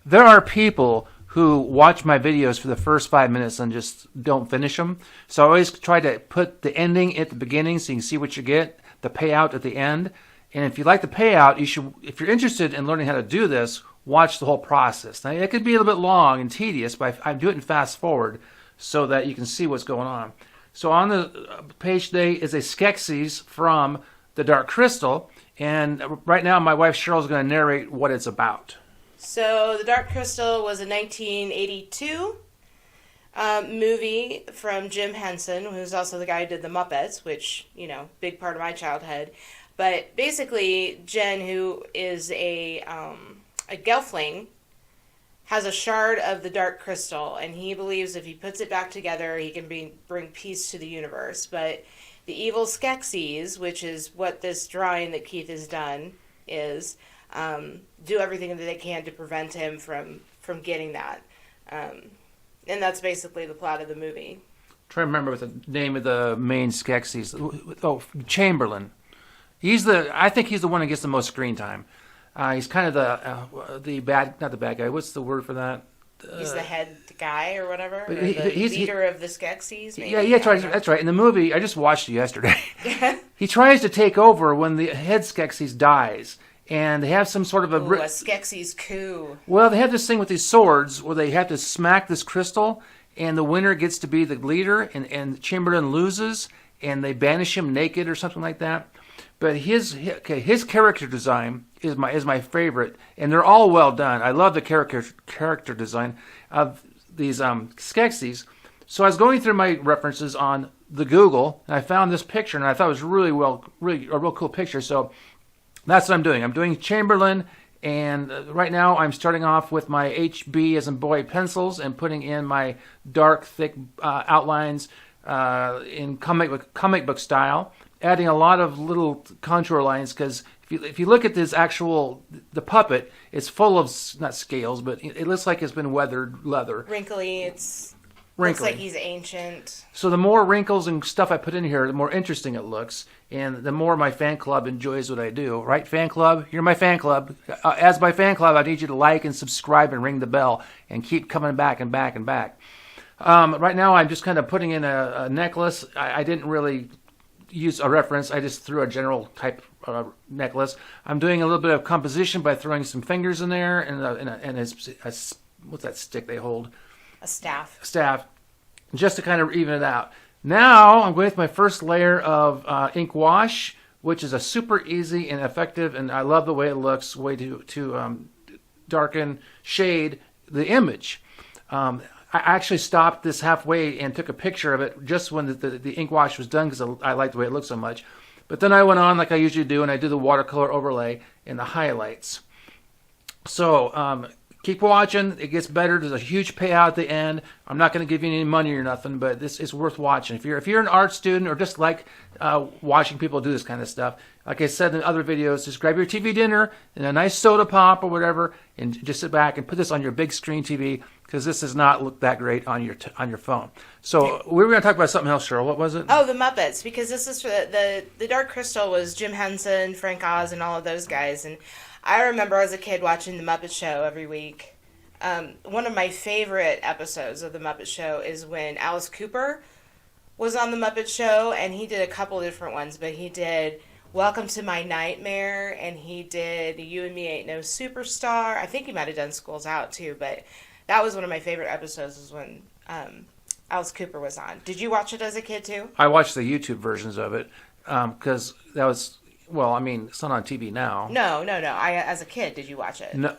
there are people who watch my videos for the first 5 minutes and just don't finish them. So I always try to put the ending at the beginning so you can see what you get, the payout at the end. And if you like the payout, you should, if you're interested in learning how to do this, watch the whole process. Now, it could be a little bit long and tedious, but I do it in fast forward so that you can see what's going on. So on the page today is a Skeksis from the Dark Crystal. And right now, my wife Cheryl is going to narrate what it's about. So the Dark Crystal was a 1982 movie from Jim Henson, who's also the guy who did the Muppets, which, big part of my childhood. But basically, Jen, who is a Gelfling, has a shard of the Dark Crystal, and he believes if he puts it back together, he can bring peace to the universe. But the evil Skeksis, which is what this drawing that Keith has done is, do everything that they can to prevent him from getting that. And that's basically the plot of the movie. Try to remember what the name of the main Skeksis. Oh, Chamberlain. I think he's the one that gets the most screen time. He's kind of the bad, not the bad guy. What's the word for that? He's the head guy or whatever. Or he's leader of the Skeksis. Maybe? Yeah, that's right. In the movie, I just watched it yesterday. He tries to take over when the head Skeksis dies. And they have some sort of a Skeksis coup. Well, they have this thing with these swords where they have to smack this crystal, and the winner gets to be the leader, and Chamberlain loses, and they banish him naked or something like that. But his character design is my favorite, and they're all well done. I love the character design of these Skeksis. So I was going through my references on the Google, and I found this picture, and I thought it was really a real cool picture. So that's what I'm doing. I'm doing Chamberlain, and right now I'm starting off with my HB as in boy pencils and putting in my dark, thick outlines in comic book style, adding a lot of little contour lines because if you look at this the puppet, it's full of, not scales, but it looks like it's been weathered leather. Wrinkly, looks like he's ancient. So the more wrinkles and stuff I put in here, the more interesting it looks, and the more my fan club enjoys what I do. Right, fan club? You're my fan club. As my fan club, I need you to like and subscribe and ring the bell and keep coming back and back and back. Right now, I'm just kind of putting in a necklace. I didn't really use a reference. I just threw a general type necklace. I'm doing a little bit of composition by throwing some fingers in there and what's that stick they hold? A staff. Just to kind of even it out. Now I'm going with my first layer of ink wash, which is a super easy and effective, and I love the way it looks, way to darken, shade the image. I actually stopped this halfway and took a picture of it just when the ink wash was done because I liked the way it looked so much. But then I went on like I usually do, and I do the watercolor overlay and the highlights. So keep watching. It gets better. There's a huge payout at the end. I'm not going to give you any money or nothing, but this is worth watching. If you're an art student or just like watching people do this kind of stuff, like I said in other videos, just grab your TV dinner and a nice soda pop or whatever, and just sit back and put this on your big screen TV because this does not look that great on your phone. So we were going to talk about something else, Cheryl. What was it? Oh, the Muppets, because this is for the Dark Crystal was Jim Henson, Frank Oz, and all of those guys, and I remember as a kid watching The Muppet Show every week. One of my favorite episodes of The Muppet Show is when Alice Cooper was on The Muppet Show, and he did a couple different ones, but he did Welcome to My Nightmare, and he did You and Me Ain't No Superstar. I think he might have done School's Out, too, but that was one of my favorite episodes was when Alice Cooper was on. Did you watch it as a kid, too? I watched the YouTube versions of it because that was... Well, I mean, it's not on TV now. No. As a kid, did you watch it? No,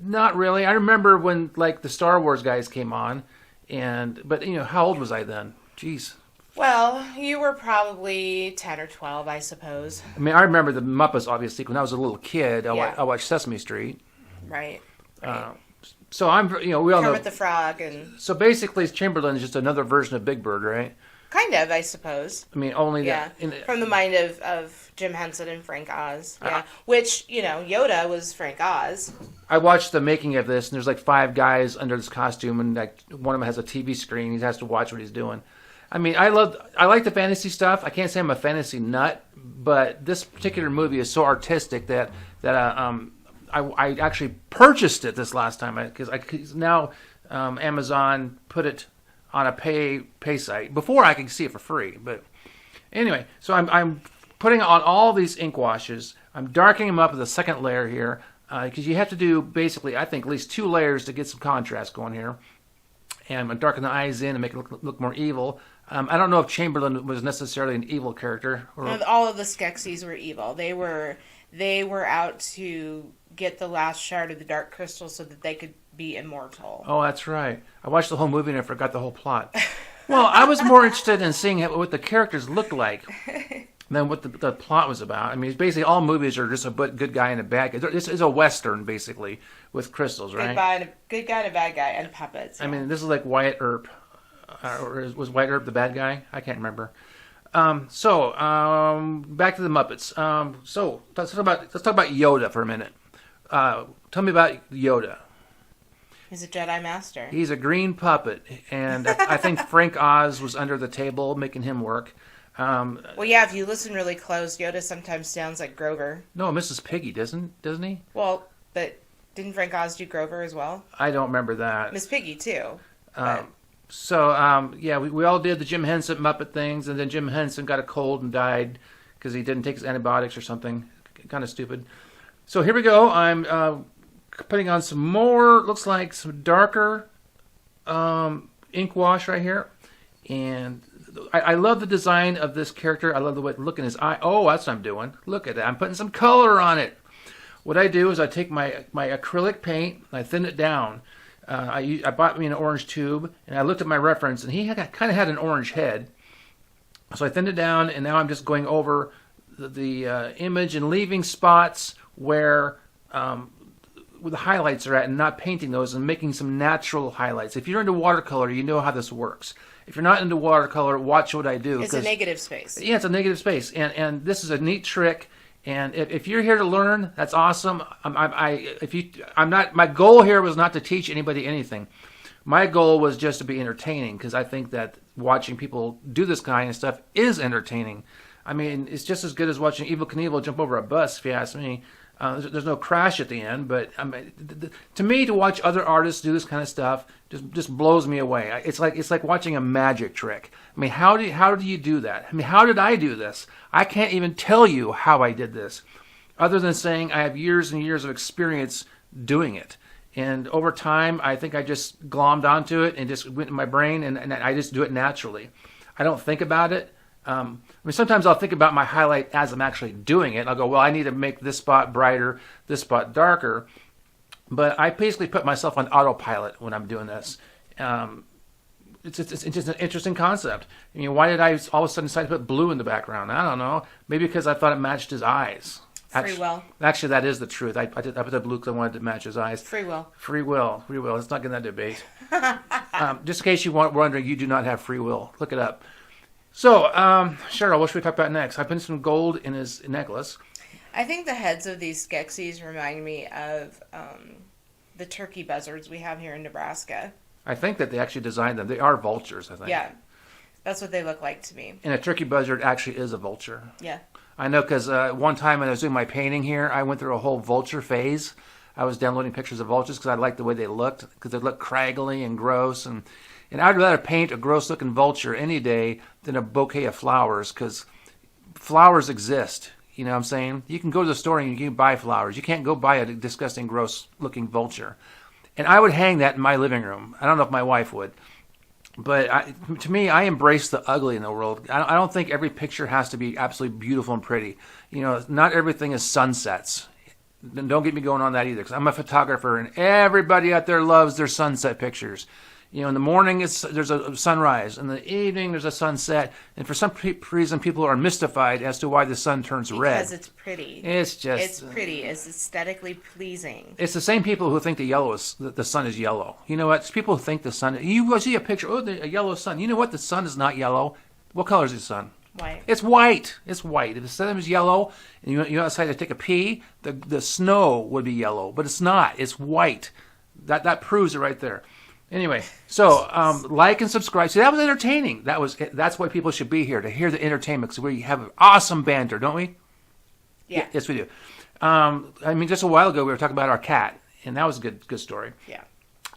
not really. I remember when, like, the Star Wars guys came on, but how old was I then? Jeez. Well, you were probably 10 or 12, I suppose. I mean, I remember the Muppets, obviously, when I was a little kid. I watched Sesame Street. Right. So I'm, we all know. Kermit the Frog and. So basically, Chamberlain is just another version of Big Bird, right? Kind of, I suppose. I mean, only that. From the mind of Jim Henson and Frank Oz. Yeah. Which, Yoda was Frank Oz. I watched the making of this, and there's like 5 guys under this costume, and like one of them has a TV screen. He has to watch what he's doing. I mean, I like the fantasy stuff. I can't say I'm a fantasy nut, but this particular movie is so artistic that I actually purchased it this last time because now Amazon put it on a pay site. Before I could see it for free, but anyway, so I'm putting on all these ink washes. I'm darkening them up with a second layer here because you have to do basically, I think, at least 2 layers to get some contrast going here. And I'm going to darken the eyes in and make it look more evil. I don't know if Chamberlain was necessarily an evil character. All of the Skeksis were evil. They were out to get the last shard of the Dark Crystal so that they could be immortal. Oh, that's right. I watched the whole movie and I forgot the whole plot. Well, I was more interested in seeing what the characters looked like than what the plot was about. I mean, basically all movies are just a good guy and a bad guy. This is a Western, basically, with crystals, right? Good guy and a bad guy and puppets. Yeah. I mean, this is like Wyatt Earp. Or was Wyatt Earp the bad guy? I can't remember. Back to the Muppets. So let's talk about Yoda for a minute. Tell me about Yoda. He's a Jedi Master. He's a green puppet, and I think Frank Oz was under the table making him work. Well, yeah, if you listen really close, Yoda sometimes sounds like Grover. No, Mrs. Piggy doesn't he? Well, but didn't Frank Oz do Grover as well? I don't remember that. Miss Piggy too. We all did the Jim Henson Muppet things, and then Jim Henson got a cold and died because he didn't take his antibiotics or something. Kind of stupid. So here we go. I'm putting on some more, looks like some darker ink wash right here. And I love the design of this character. I love the way it look in his eye. Oh, that's what I'm doing. Look at that. I'm putting some color on it. What I do is I take my acrylic paint, and I thin it down. I bought me an orange tube, and I looked at my reference, and he kind of had an orange head. So I thinned it down, and now I'm just going over the image and leaving spots where the highlights are at and not painting those and making some natural highlights. If you're into watercolor, you know how this works. If you're not into watercolor, watch what I do. It's a negative space. Yeah, it's a negative space, and this is a neat trick. And if you're here to learn, that's awesome. My goal here was not to teach anybody anything. My goal was just to be entertaining because I think that watching people do this kind of stuff is entertaining. I mean, it's just as good as watching Evel Knievel jump over a bus, if you ask me. There's no crash at the end, but to me, to watch other artists do this kind of stuff just blows me away. It's like watching a magic trick. I mean, how do you do that? I mean, how did I do this? I can't even tell you how I did this, other than saying I have years and years of experience doing it. And over time, I think I just glommed onto it and just went in my brain, and I just do it naturally. I don't think about it. I mean, sometimes I'll think about my highlight as I'm actually doing it. I'll go, well, I need to make this spot brighter, this spot darker. But I basically put myself on autopilot when I'm doing this. It's just an interesting concept. I mean, why did I all of a sudden decide to put blue in the background? I don't know. Maybe because I thought it matched his eyes. Free will. Actually, that is the truth. I put the blue because I wanted to match his eyes. Free will. Free will. Let's not get in that debate. Just in case you were wondering, you do not have free will. Look it up. So, Cheryl, what should we talk about next? I put some gold in his necklace. I think the heads of these Skeksis remind me of the turkey buzzards we have here in Nebraska. I think that they actually designed them. They are vultures, I think. Yeah, that's what they look like to me. And a turkey buzzard actually is a vulture. Yeah. I know because one time when I was doing my painting here, I went through a whole vulture phase. I was downloading pictures of vultures because I liked the way they looked, because they looked craggly and gross. And I'd rather paint a gross-looking vulture any day than a bouquet of flowers, because flowers exist. You know what I'm saying? You can go to the store and you can buy flowers. You can't go buy a disgusting, gross-looking vulture. And I would hang that in my living room. I don't know if my wife would. But to me, I embrace the ugly in the world. I don't think every picture has to be absolutely beautiful and pretty. You know, not everything is sunsets. Don't get me going on that either, because I'm a photographer, and everybody out there loves their sunset pictures. You know, in the morning there's a sunrise, in the evening there's a sunset, and for some reason people are mystified as to why the sun turns red. Because it's pretty. It's pretty. It's aesthetically pleasing. It's the same people who think the sun is yellow. You know what? It's people who think the sun. You go see a picture. Oh, a yellow sun. You know what? The sun is not yellow. What color is the sun? White. It's white. It's white. If the sun was yellow and you outside to take a pee, the snow would be yellow, but it's not. It's white. That proves it right there. Anyway, so like and subscribe. See, that was entertaining. That's why people should be here, to hear the entertainment. So we have awesome banter, don't we? Yeah. Yes, we do. I mean, just a while ago we were talking about our cat, and that was a good story. Yeah.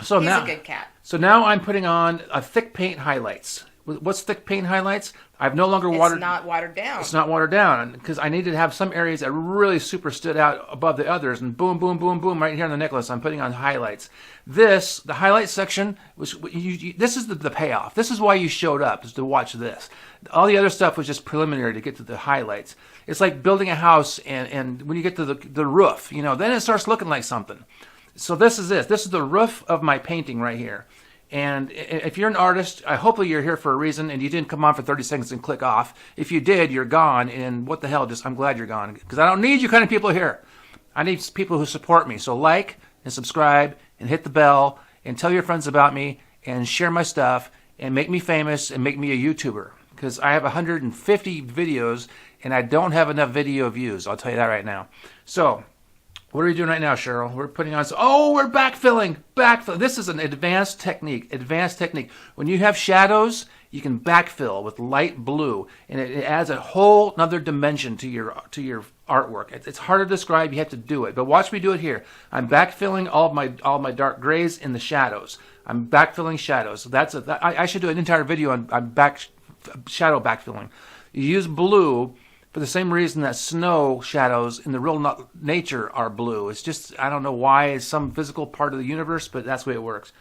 So He's now, a good cat. So now I'm putting on a thick paint highlights. What's thick paint highlights? I've no longer watered. It's not watered down. It's not watered down because I needed to have some areas that really super stood out above the others, and boom, boom, boom, boom, right here on the necklace, I'm putting on highlights. The highlight section was this is the payoff. This is why you showed up, is to watch this. All the other stuff was just preliminary to get to the highlights. It's like building a house, and when you get to the roof, then it starts looking like something. So this is it. This is the roof of my painting right here. And if you're an artist, hopefully you're here for a reason, and you didn't come on for 30 seconds and click off. If you did, you're gone, and what the hell, I'm glad you're gone, because I don't need you kind of people here. I need people who support me. So like and subscribe and hit the bell and tell your friends about me and share my stuff and make me famous and make me a YouTuber, because I have 150 videos, and I don't have enough video views. I'll tell you that right now. So what are we doing right now, Cheryl? We're putting on... we're backfilling. This is an advanced technique. When you have shadows, you can backfill with light blue, and it adds a whole another dimension to your artwork. It's hard to describe. You have to do it. But watch me do it here. I'm backfilling all my dark grays in the shadows. I'm backfilling shadows. I should do an entire video on shadow backfilling. You use blue for the same reason that snow shadows in the real nature are blue. It's just, I don't know why, it's some physical part of the universe, but that's the way it works.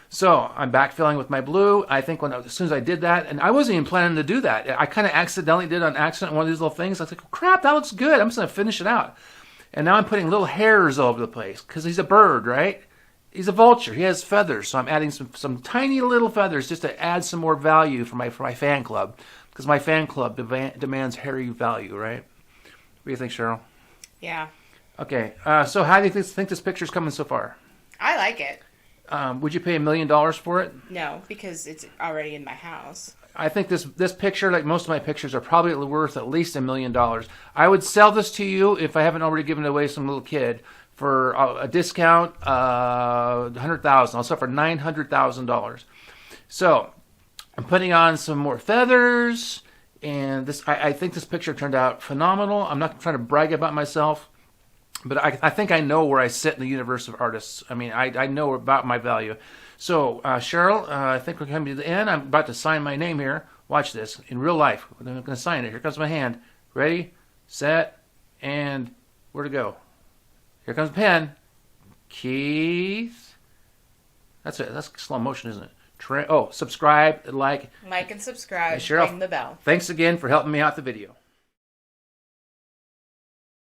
So I'm backfilling with my blue. I think as soon as I did that, and I wasn't even planning to do that. I kind of accidentally did on accident one of these little things. I was like, oh, crap, that looks good. I'm just going to finish it out. And now I'm putting little hairs all over the place because he's a bird, right? He's a vulture. He has feathers. So I'm adding some tiny little feathers just to add some more value for my fan club. Because my fan club demands hairy value, right? What do you think, Cheryl? Yeah. Okay. So how do you think this picture's coming so far? I like it. Would you pay $1 million for it? No, because it's already in my house. I think this picture, like most of my pictures, are probably worth at least $1 million. I would sell this to you if I haven't already given it away to some little kid for a discount, $100,000. I'll sell for $900,000. So I'm putting on some more feathers, and I think this picture turned out phenomenal. I'm not trying to brag about myself, but I think I know where I sit in the universe of artists. I mean, I know about my value. So, Cheryl, I think we're coming to the end. I'm about to sign my name here. Watch this. In real life, I'm going to sign it. Here comes my hand. Ready, set, and where to go? Here comes the pen. Keith. That's it. That's slow motion, isn't it? Subscribe, like. Like and subscribe. Cheryl, ring the bell. Thanks again for helping me out the video.